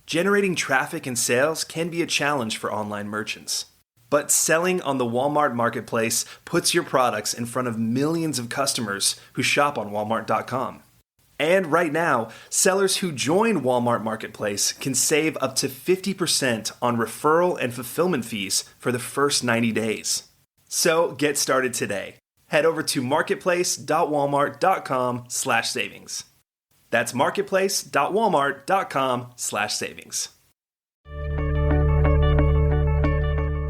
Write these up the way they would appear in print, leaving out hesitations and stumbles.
Generating traffic and sales can be a challenge for online merchants. But selling on the Walmart Marketplace puts your products in front of millions of customers who shop on Walmart.com. And right now, sellers who join Walmart Marketplace can save up to 50% on referral and fulfillment fees for the first 90 days. So get started today. Head over to marketplace.walmart.com/savings. That's marketplace.walmart.com/savings.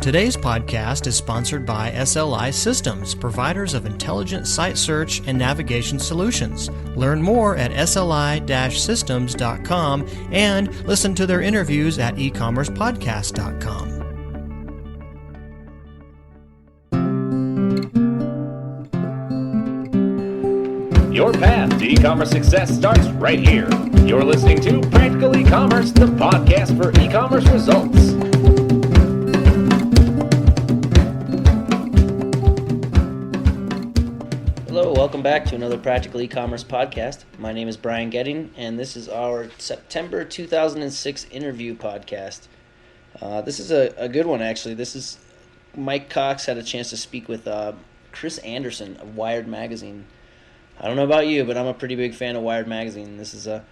Today's podcast is sponsored by SLI Systems, providers of intelligent site search and navigation solutions. Learn more at sli-systems.com and listen to their interviews at ecommercepodcast.com. Your path to e-commerce success starts right here. You're listening to Practical E-commerce, the podcast for e-commerce results. Hello, welcome back to another Practical E-commerce podcast. My name is Brian Getting, and this is our September 2006 interview podcast. This is a good one, actually. This is Mike Cox had a chance to speak with Chris Anderson of Wired Magazine. I don't know about you, but I'm a pretty big fan of Wired Magazine. This is a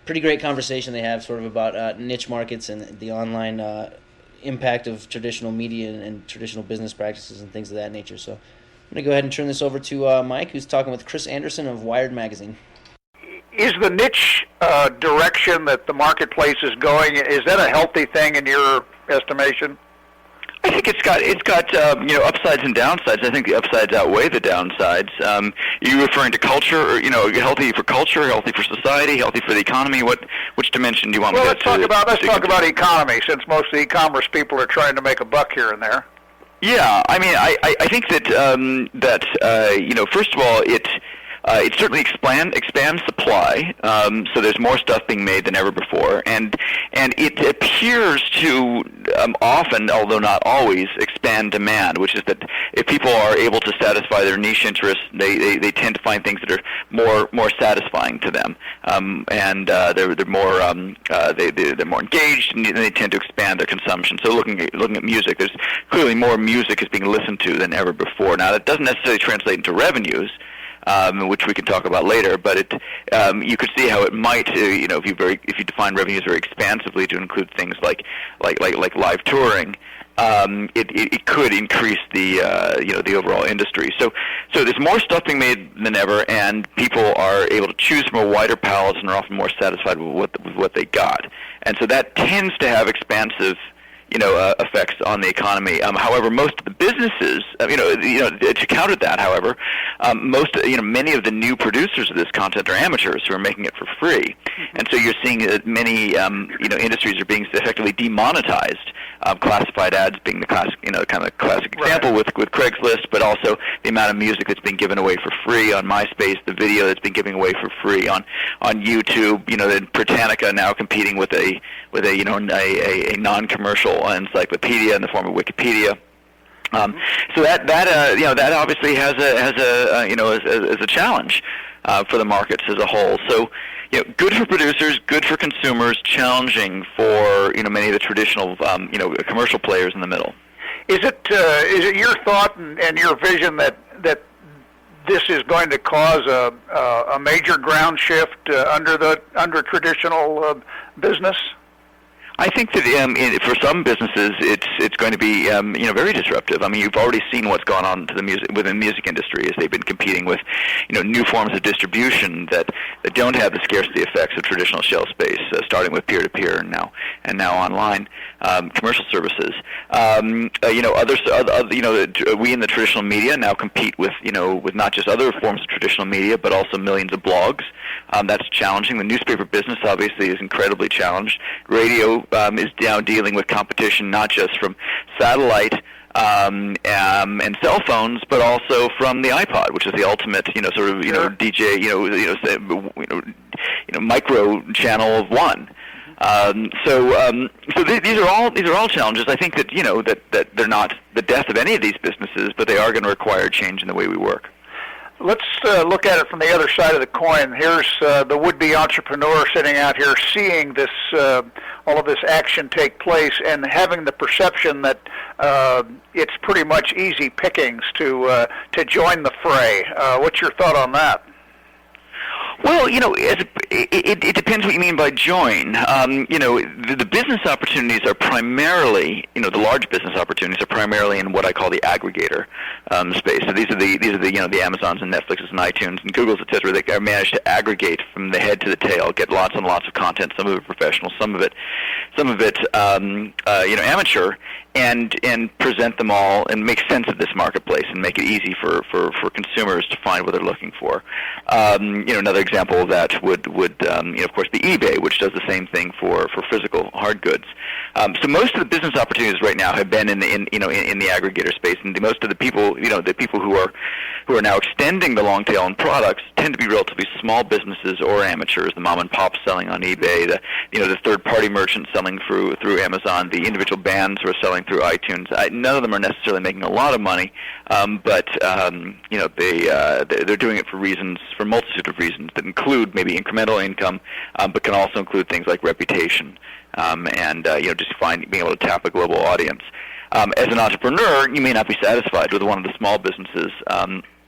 pretty great conversation they have sort of about niche markets and the online impact of traditional media and traditional business practices and things of that nature. So I'm going to go ahead and turn this over to Mike, who's talking with Chris Anderson of Wired Magazine. Is the niche direction that the marketplace is going, is that a healthy thing in your estimation? I think it's got upsides and downsides. I think the upsides outweigh the downsides. You referring to culture, or healthy for culture, healthy for society, healthy for the economy? Which dimension do you want me to? Let's talk about economy, since most of the e-commerce people are trying to make a buck here and there. Yeah, I mean, I think that first of all, it certainly expands supply, so there's more stuff being made than ever before, and it appears to often, although not always, expand demand, which is that if people are able to satisfy their niche interests, they tend to find things that are more satisfying to them, and they're more they're more engaged, and they tend to expand their consumption. So looking at music, there's clearly more music is being listened to than ever before. Now that doesn't necessarily translate into revenues, which we can talk about later, but you could see how it might, if you define revenues very expansively to include things like live touring, it could increase the overall industry. So there's more stuff being made than ever, and people are able to choose from a wider palette and are often more satisfied with what they got, and so that tends to have expansive effects on the economy. However, most of the businesses, to counter that, however, many of the new producers of this content are amateurs who are making it for free, and so you're seeing that many, industries are being effectively demonetized. Classified ads being the classic, classic example with Craigslist, but also the amount of music that's being given away for free on MySpace, the video that's been given away for free on YouTube. Then Britannica now competing with a non-commercial encyclopedia in the form of Wikipedia. So that obviously has a challenge for the markets as a whole. So good for producers, good for consumers, challenging for many of the traditional commercial players in the middle. Is it your thought and your vision that this is going to cause a major ground shift under traditional business? I think that for some businesses, it's going to be very disruptive. I mean, you've already seen what's gone on within the music industry as they've been competing with new forms of distribution that don't have the scarcity effects of traditional shelf space, starting with peer-to-peer and now online commercial services. We in the traditional media now compete with not just other forms of traditional media, but also millions of blogs. That's challenging. The newspaper business obviously is incredibly challenged. Radio is now dealing with competition not just from satellite and cell phones, but also from the iPod, which is the ultimate, DJ, micro channel of one. So these are all challenges. I think that that they're not the death of any of these businesses, but they are going to require change in the way we work. Let's look at it from the other side of the coin. Here's the would-be entrepreneur sitting out here seeing this, all of this action take place and having the perception that it's pretty much easy pickings to join the fray. What's your thought on that? Well, it depends what you mean by join. The business opportunities are primarily, the large business opportunities are primarily in what I call the aggregator space. So these are the Amazons and Netflixes and iTunes and Googles, et cetera, that are managed to aggregate from the head to the tail, get lots and lots of content. Some of it professional, some of it amateur, and present them all and make sense of this marketplace and make it easy for consumers to find what they're looking for. Another example of that would of course, be eBay, which does the same thing for physical hard goods. So most of the business opportunities right now have been in the aggregator space, and most of the people who are now extending the long tail in products tend to be relatively small businesses or amateurs. The mom and pop selling on eBay, the third party merchants selling through Amazon, the individual bands who are selling through iTunes. None of them are necessarily making a lot of money, but they're doing it for a multitude of reasons that include maybe incremental income, but can also include things like reputation and just being able to tap a global audience. As an entrepreneur, you may not be satisfied with one of the small businesses.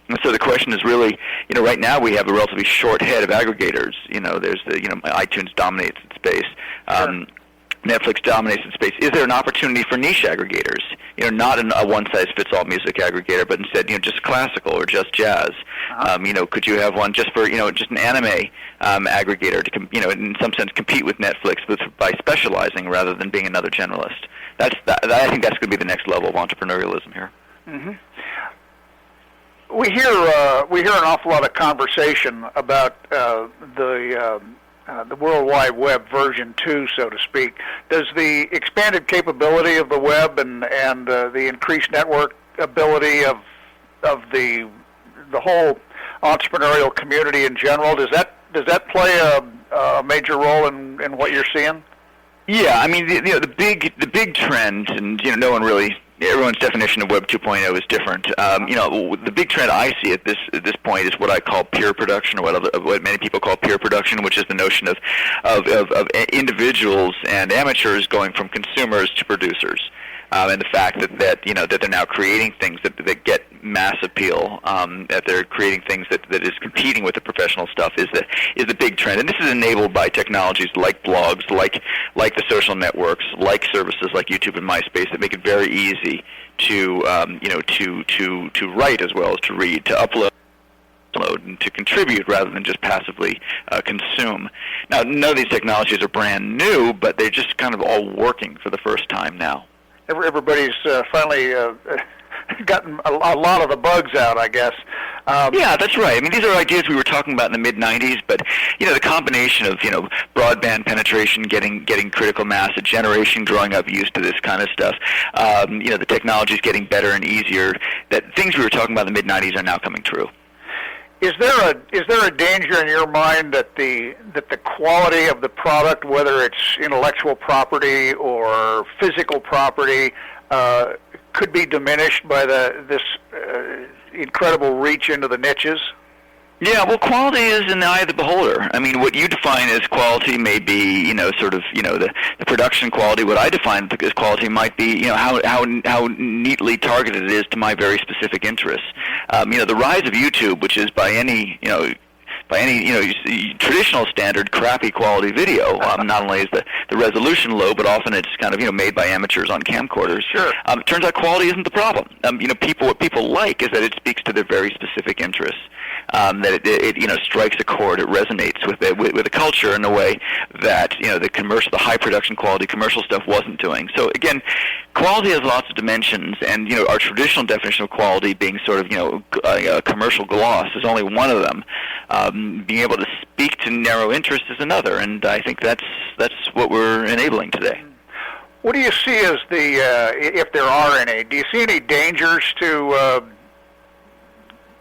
And so the question is really, right now we have a relatively short head of aggregators. There's iTunes dominates its space. Sure. Netflix dominates its space. Is there an opportunity for niche aggregators? Not a one-size-fits-all music aggregator, but instead, just classical or just jazz. Could you have one just for, just an anime aggregator to, in some sense, compete with Netflix by specializing rather than being another generalist? I think that's going to be the next level of entrepreneurialism here. Mm-hmm. We hear an awful lot of conversation about the World Wide Web version 2, so to speak. Does the expanded capability of the web and the increased network ability of the whole entrepreneurial community in general, does that play a major role in what you're seeing? Yeah, I mean the big trend, and everyone's definition of Web 2.0 is different. The big trend I see at this point is what I call peer production, or what many people call peer production, which is the notion of individuals and amateurs going from consumers to producers. And the fact that they're now creating things that get mass appeal, that they're creating things that is competing with the professional stuff is the big trend. And this is enabled by technologies like blogs, like the social networks, like services like YouTube and MySpace that make it very easy to write as well as to read, to upload and to contribute rather than just passively consume. Now, none of these technologies are brand new, but they're just kind of all working for the first time now. Everybody's finally gotten a lot of the bugs out, I guess. Yeah, that's right. I mean, these are ideas we were talking about in the mid-'90s, but the combination of broadband penetration, getting critical mass, a generation growing up used to this kind of stuff, the technology's getting better and easier. That things we were talking about in the mid-'90s are now coming true. Is there a danger in your mind that the quality of the product, whether it's intellectual property or physical property, could be diminished by this incredible reach into the niches? Yeah, well, quality is in the eye of the beholder. I mean, what you define as quality may be, the production quality. What I define as quality might be, how neatly targeted it is to my very specific interests. The rise of YouTube, which is by any traditional standard crappy quality video, not only is the resolution low, but often it's kind of made by amateurs on camcorders. Sure. It turns out quality isn't the problem. What people like is that it speaks to their very specific interests. That it strikes a chord, it resonates with the culture in a way that the high production quality commercial stuff wasn't doing. So again, quality has lots of dimensions, and our traditional definition of quality being sort of a commercial gloss is only one of them. Being able to speak to narrow interest is another, and I think that's what we're enabling today. What do you see as if there are any? Do you see any dangers to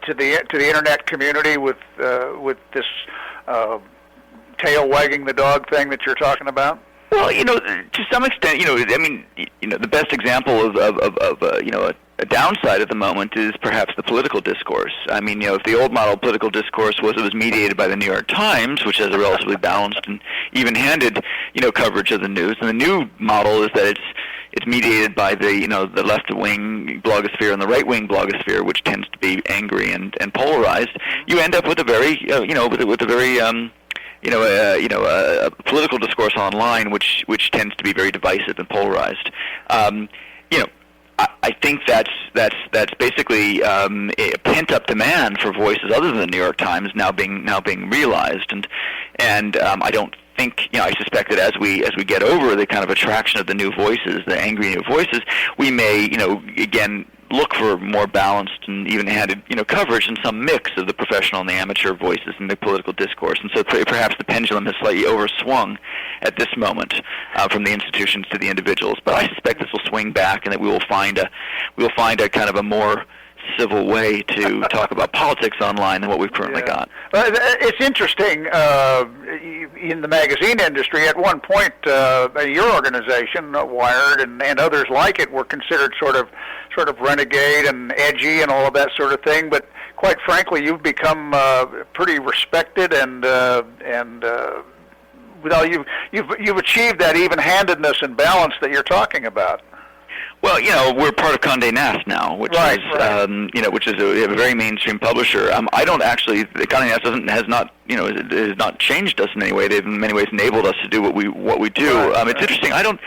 the internet community with this tail wagging the dog thing that you're talking about? Well, to some extent, the best example of a a downside at the moment is perhaps the political discourse. I mean, if the old model political discourse was mediated by the New York Times, which has a relatively balanced and even-handed, coverage of the news, and the new model is that it's mediated by the the left-wing blogosphere and the right-wing blogosphere, which tends to be angry and polarized. You end up with a very with a very a political discourse online, which tends to be very divisive and polarized. I think that's basically a pent-up demand for voices other than the New York Times now being realized, and I don't think I suspect that as we get over the kind of attraction of the new voices, the angry new voices, we may again look for more balanced and even-handed coverage and some mix of the professional and the amateur voices in the political discourse. And so perhaps the pendulum has slightly overswung at this moment from the institutions to the individuals. But I suspect this will swing back, and that we will find a kind of a more civil way to talk about politics online than what we've currently got. Well, it's interesting. In the magazine industry, at one point, your organization, Wired, and others like it, were considered sort of renegade and edgy and all of that sort of thing. But quite frankly, you've become pretty respected, and you've achieved that even-handedness and balance that you're talking about. Well, we're part of Condé Nast now, which is which is a very mainstream publisher. I don't actually. Condé Nast has not changed us in any way. They've in many ways enabled us to do what we do. It's interesting. I don't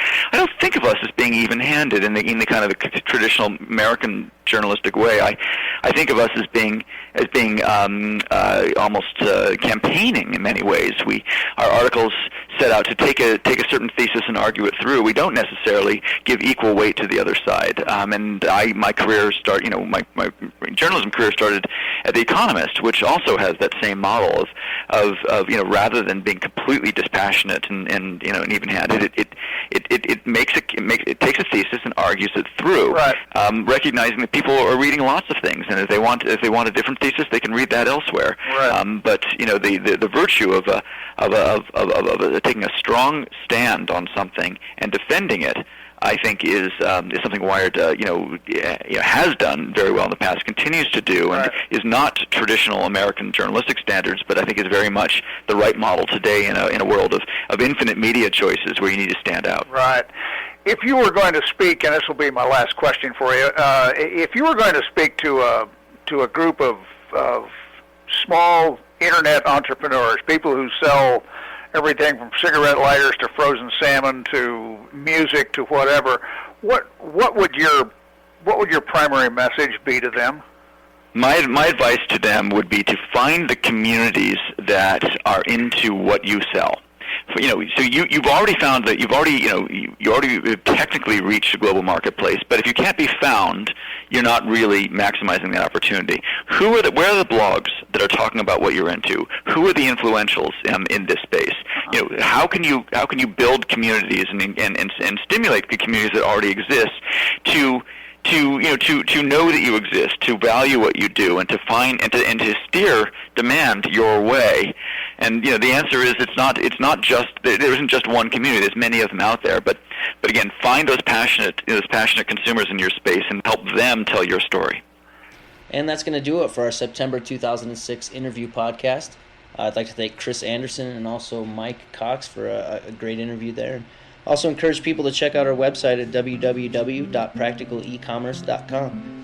think of us as being even-handed in the kind of the traditional American journalistic way. I think of us as being almost campaigning in many ways. Our articles set out to take a certain thesis and argue it through. We don't necessarily give equal weight to the other side. And my career my journalism career started at The Economist, which also has that same model of rather than being completely dispassionate and even-handed, it takes a thesis and argues it through, recognizing that people are reading lots of things, and if they want a different thesis, they can read that elsewhere. But the virtue of taking a strong stand on something and defending it, I think is something Wired has done very well in the past, continues to do, and is not traditional American journalistic standards, but I think is very much the right model today in a world of infinite media choices where you need to stand out. Right. If you were going to speak, and this will be my last question for you, if you were going to speak to a group of small internet entrepreneurs, people who sell everything from cigarette lighters to frozen salmon to music to whatever, what would your primary message be to them? My advice to them would be to find the communities that are into what you sell. So you've already found that you already technically reached a global marketplace, but if you can't be found, you're not really maximizing that opportunity. Where are the blogs that are talking about what you're into? Who are the influentials in this space? How can you build communities and stimulate the communities that already exist to know that you exist, to value what you do, and to find and to steer demand your way. And the answer is it's not just there isn't just one community. There's many of them out there. But again, find those passionate consumers in your space and help them tell your story. And that's going to do it for our September 2006 interview podcast. I'd like to thank Chris Anderson and also Mike Cox for a great interview there. Also encourage people to check out our website at www.practicalecommerce.com.